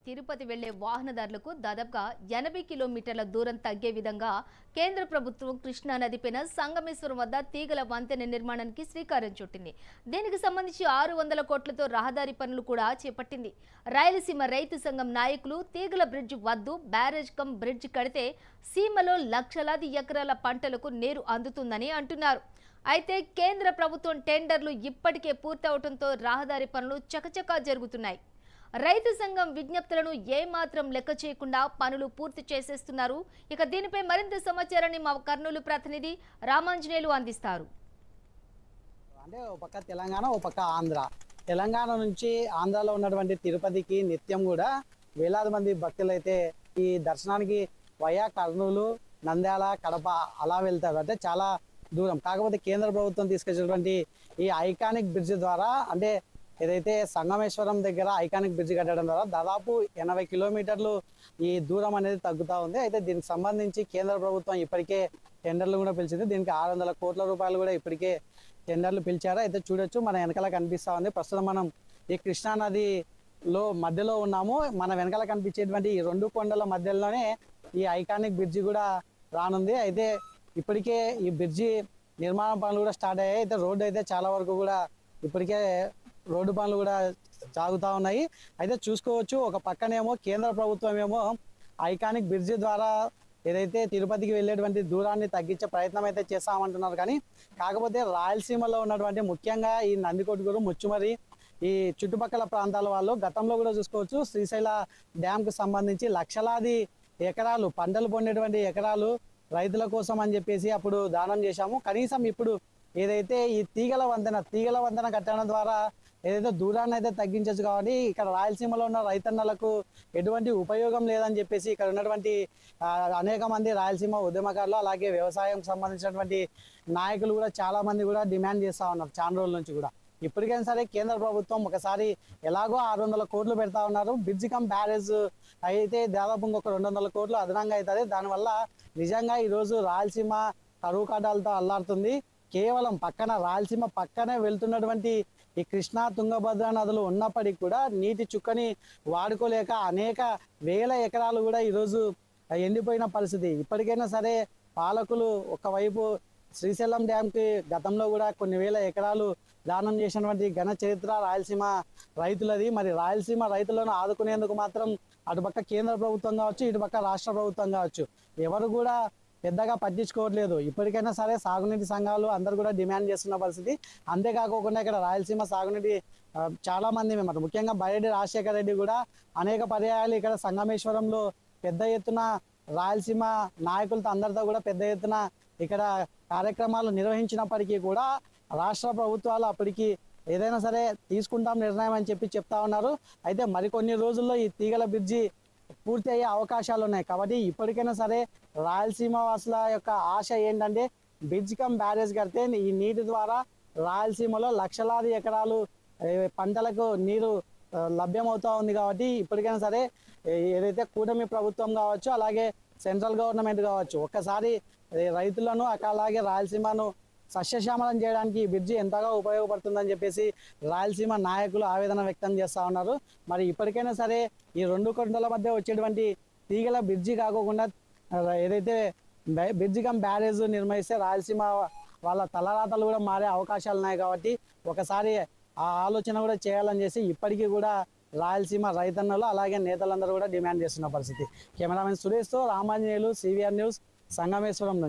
తిరుపతి వెళ్లే వాహనదారులకు దాదాపుగా 80 కిలోమీటర్ల దూరం తగ్గే విధంగా కేంద్ర ప్రభుత్వం కృష్ణా నదిపైన సంగమేశ్వరం వద్ద తీగల వంతెన నిర్మాణానికి శ్రీకారం చుట్టింది. దీనికి సంబంధించి 600 కోట్లతో రహదారి పనులు కూడా చేపట్టింది. రాయలసీమ రైతు సంఘం నాయకులు తీగల బ్రిడ్జ్ వద్దు బ్యారేజ్ కమ్ బ్రిడ్జ్ కడితే సీమలో లక్షలాది ఎకరాల పంటలకు నీరు అందుతుందని అంటున్నారు. అయితే కేంద్ర ప్రభుత్వం టెండర్లు ఇప్పటికే పూర్తవడంతో రహదారి పనులు చకచకా జరుగుతున్నాయి. రైతు సంఘం విజ్ఞప్తులను ఏమాత్రం లెక్క చేయకుండా పనులు పూర్తి చేసేస్తున్నారు. ఇక దీనిపై మరింత సమాచారాన్ని మా కర్నూలు ప్రతినిధి రామాంజనేయులు అందిస్తారు. అంటే ఒక పక్క తెలంగాణ, ఒక పక్క ఆంధ్ర. తెలంగాణ నుంచి ఆంధ్రాలో ఉన్నటువంటి తిరుపతికి నిత్యం కూడా వేలాది మంది భక్తులు అయితే ఈ దర్శనానికి వయా కర్నూలు, నంద్యాల, కడప అలా వెళ్తారు. అంటే చాలా దూరం. కాకపోతే కేంద్ర ప్రభుత్వం తీసుకొచ్చినటువంటి ఈ ఐకానిక్ బ్రిడ్జ్ ద్వారా, అంటే ఏదైతే సంగమేశ్వరం దగ్గర ఐకానిక్ బ్రిడ్జ్ కట్టడం ద్వారా దాదాపు 80 కిలోమీటర్లు ఈ దూరం అనేది తగ్గుతూ ఉంది. అయితే దీనికి సంబంధించి కేంద్ర ప్రభుత్వం ఇప్పటికే టెండర్లు కూడా పిలిచింది. దీనికి 600 కోట్ల రూపాయలు కూడా ఇప్పటికే టెండర్లు పిలిచారు. అయితే చూడొచ్చు, మన వెనకాల కనిపిస్తా ఉంది. ప్రస్తుతం మనం ఈ కృష్ణా నదిలో మధ్యలో ఉన్నాము. మన వెనకాల కనిపించేటువంటి ఈ 2 కొండల మధ్యలోనే ఈ ఐకానిక్ బ్రిడ్జి కూడా రానుంది. అయితే ఇప్పటికే ఈ బ్రిడ్జి నిర్మాణ పనులు కూడా స్టార్ట్ అయ్యాయి. అయితే రోడ్డు అయితే చాలా వరకు కూడా ఇప్పటికే రోడ్డు పనులు కూడా సాగుతూ ఉన్నాయి. అయితే చూసుకోవచ్చు, ఒక పక్కనేమో కేంద్ర ప్రభుత్వం ఏమో ఐకానిక్ బ్రిడ్జి ద్వారా ఏదైతే తిరుపతికి వెళ్ళేటువంటి దూరాన్ని తగ్గించే ప్రయత్నం అయితే చేస్తామంటున్నారు. కానీ కాకపోతే రాయలసీమలో ఉన్నటువంటి ముఖ్యంగా ఈ నందికొట్కూరు, ముచ్చుమరి, ఈ చుట్టుపక్కల ప్రాంతాల వాళ్ళు గతంలో కూడా చూసుకోవచ్చు, శ్రీశైల డ్యామ్కి సంబంధించి లక్షలాది ఎకరాలు పంటలు పొందేటువంటి ఎకరాలు రైతుల కోసం అని చెప్పేసి అప్పుడు దానం చేశాము. కనీసం ఇప్పుడు ఏదైతే ఈ తీగల వంతెన కట్టడం ద్వారా ఏదైతే దూరాన్ని అయితే తగ్గించచ్చు. కాబట్టి ఇక్కడ రాయలసీమలో ఉన్న రైతన్నలకు ఎటువంటి ఉపయోగం లేదని చెప్పేసి ఇక్కడ ఉన్నటువంటి అనేక మంది రాయలసీమ ఉద్యమకారులు, అలాగే వ్యవసాయం సంబంధించినటువంటి నాయకులు కూడా చాలా మంది కూడా డిమాండ్ చేస్తూ ఉన్నారు చాలా రోజుల నుంచి కూడా. ఇప్పటికైనా సరే కేంద్ర ప్రభుత్వం ఒకసారి ఎలాగో 600 కోట్లు పెడతా ఉన్నారు. బ్రిడ్జ్ కమ్ బ్యారేజ్ అయితే దాదాపు ఇంకొక 200 కోట్లు అదనంగా అవుతుంది. దానివల్ల నిజంగా ఈరోజు రాయలసీమ కరువు కాటాలతో అల్లాడుతుంది. కేవలం పక్కన రాయలసీమ పక్కనే వెళ్తున్నటువంటి ఈ కృష్ణా, తుంగభద్ర నదులు ఉన్నప్పటికీ కూడా నీటి చుక్కని వాడుకోలేక అనేక వేల ఎకరాలు కూడా ఈరోజు ఎండిపోయిన పరిస్థితి. ఇప్పటికైనా సరే పాలకులు ఒకవైపు శ్రీశైలం డ్యామ్కి గతంలో కూడా కొన్ని వేల ఎకరాలు దానం చేసినటువంటి ఘన చరిత్ర రాయలసీమ రైతులది. మరి రాయలసీమ రైతులను ఆదుకునేందుకు మాత్రం అటుపక్క కేంద్ర ప్రభుత్వం కావచ్చు, ఇటుపక్క రాష్ట్ర ప్రభుత్వం కావచ్చు, ఎవరు కూడా పెద్దగా పట్టించుకోవట్లేదు. ఇప్పటికైనా సరే సాగునీటి సంఘాలు అందరూ కూడా డిమాండ్ చేస్తున్న పరిస్థితి. అంతేకాకుండా ఇక్కడ రాయలసీమ సాగునీటి చాలా మంది మెంబర్లు, ముఖ్యంగా బైరెడ్డి రాజశేఖర రెడ్డి కూడా అనేక పర్యాయాలు ఇక్కడ సంగమేశ్వరంలో పెద్ద ఎత్తున రాయలసీమ నాయకులతో అందరితో కూడా పెద్ద ఎత్తున ఇక్కడ కార్యక్రమాలు నిర్వహించినప్పటికీ కూడా రాష్ట్ర ప్రభుత్వాలు అప్పటికి ఏదైనా సరే తీసుకుంటాం నిర్ణయం అని చెప్తా ఉన్నారు. అయితే మరికొన్ని రోజుల్లో ఈ తీగల బ్రిడ్జి పూర్తి అయ్యే అవకాశాలు ఉన్నాయి. కాబట్టి ఇప్పటికైనా సరే రాయలసీమ వాసుల యొక్క ఆశ ఏంటంటే బ్రిడ్జ్ కమ్ బ్యారేజ్ కడితే ఈ నీటి ద్వారా రాయలసీమలో లక్షలాది ఎకరాలు పంటలకు నీరు లభ్యమవుతా ఉంది. కాబట్టి ఇప్పటికైనా సరే ఏదైతే కూటమి ప్రభుత్వం కావచ్చు, అలాగే సెంట్రల్ గవర్నమెంట్ కావచ్చు, ఒక్కసారి రైతులను అలాగే రాయలసీమను సస్యశ్యామలం చేయడానికి ఈ బ్రిడ్జి ఎంతగా ఉపయోగపడుతుందని చెప్పేసి రాయలసీమ నాయకులు ఆవేదన వ్యక్తం చేస్తూ ఉన్నారు. మరి ఇప్పటికైనా సరే ఈ 2 కొండల మధ్య వచ్చేటువంటి తీగల బ్రిడ్జి కాకుండా ఏదైతే బ్రిడ్జి కమ్ బ్యారేజ్ నిర్మిస్తే రాయలసీమ వాళ్ళ తలరాతలు కూడా మారే అవకాశాలు ఉన్నాయి. కాబట్టి ఒకసారి ఆ ఆలోచన కూడా చేయాలని చేసి ఇప్పటికీ కూడా రాయలసీమ రైతన్నలు అలాగే నేతలందరూ కూడా డిమాండ్ చేస్తున్న పరిస్థితి. కెమెరామెన్ సురేష్తో రామాంజనేయులు, CVR న్యూస్, సంగమేశ్వరం నుంచి.